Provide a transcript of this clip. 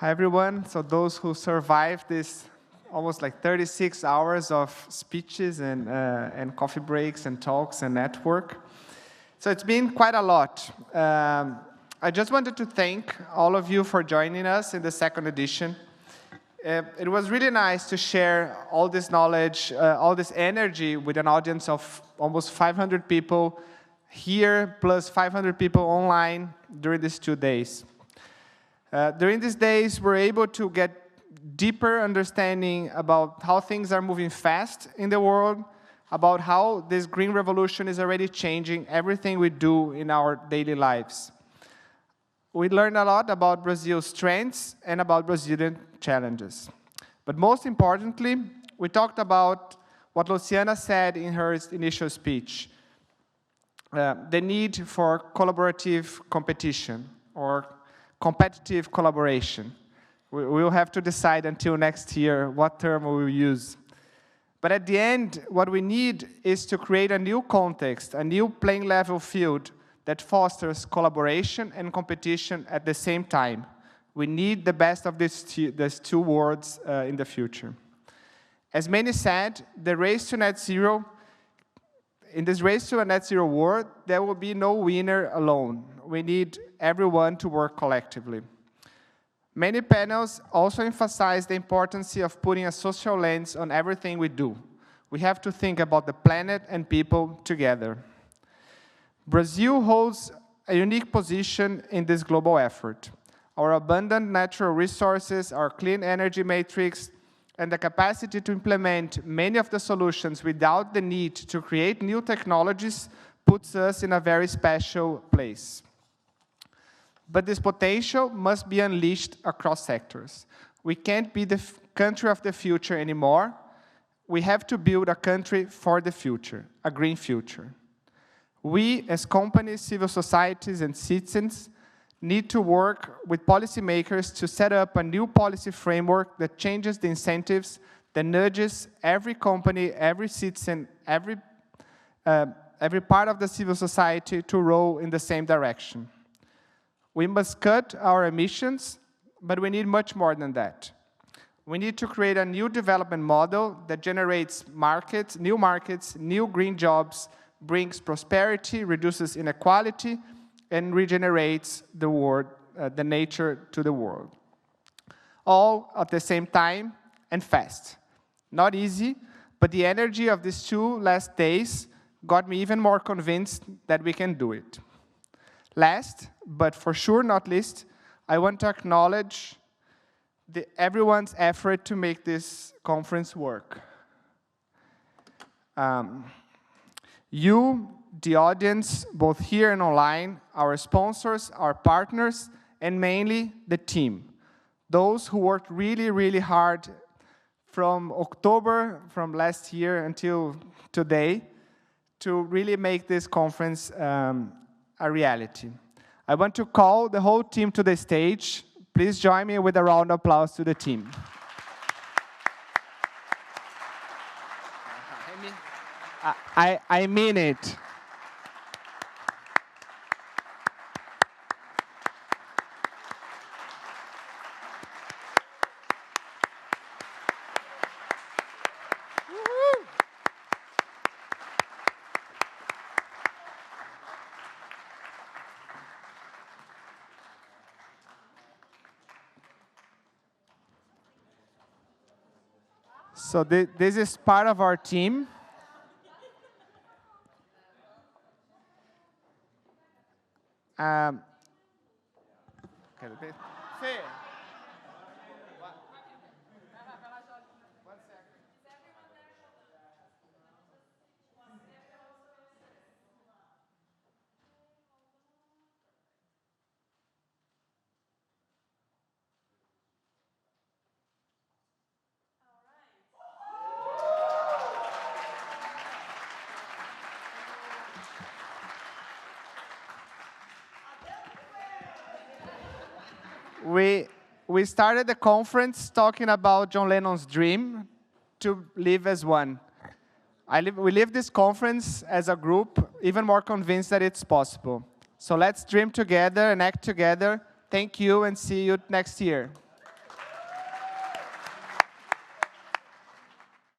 Hi, everyone. So those who survived this almost like 36 hours of speeches and coffee breaks and talks and network. So it's been quite a lot. I just wanted to thank all of you for joining us in the second edition. It was really nice to share all this knowledge, all this energy with an audience of almost 500 people here, plus 500 people online during these 2 days. During these days, we're able to get deeper understanding about how things are moving fast in the world, about how this green revolution is already changing everything we do in our daily lives. We learned a lot about Brazil's strengths and about Brazilian challenges. But most importantly, we talked about what Luciana said in her initial speech, the need for collaborative competition or competitive collaboration. We will have to decide until next year what term we will use. But at the end, what we need is to create a new context, a new playing level field that fosters collaboration and competition at the same time. We need the best of these two worlds in the future. As many said, the race to net zero, in this race to a net zero world, there will be no winner alone. We need everyone to work collectively. Many panels also emphasize the importance of putting a social lens on everything we do. We have to think about the planet and people together. Brazil holds a unique position in this global effort. Our abundant natural resources, our clean energy matrix, and the capacity to implement many of the solutions without the need to create new technologies puts us in a very special place. But this potential must be unleashed across sectors. We can't be the country of the future anymore. We have to build a country for the future, a green future. We, as companies, civil societies, and citizens, need to work with policymakers to set up a new policy framework that changes the incentives, that nudges every company, every citizen, every part of the civil society to row in the same direction. We must cut our emissions, but we need much more than that. We need to create a new development model that generates markets, new green jobs, brings prosperity, reduces inequality, and regenerates the world, the nature to the world. All at the same time and fast. Not easy, but the energy of these 2 last days got me even more convinced that we can do it. Last, but for sure not least, I want to acknowledge everyone's effort to make this conference work. You, the audience, both here and online, our sponsors, our partners, and mainly the team. Those who worked really, really hard from October, from last year until today, to really make this conference a reality. I want to call the whole team to the stage. Please join me with a round of applause to the team. I mean it. So this is part of our team. We started the conference talking about John Lennon's dream to live as one. We live this conference as a group, even more convinced that it's possible. So let's dream together and act together. Thank you and see you next year.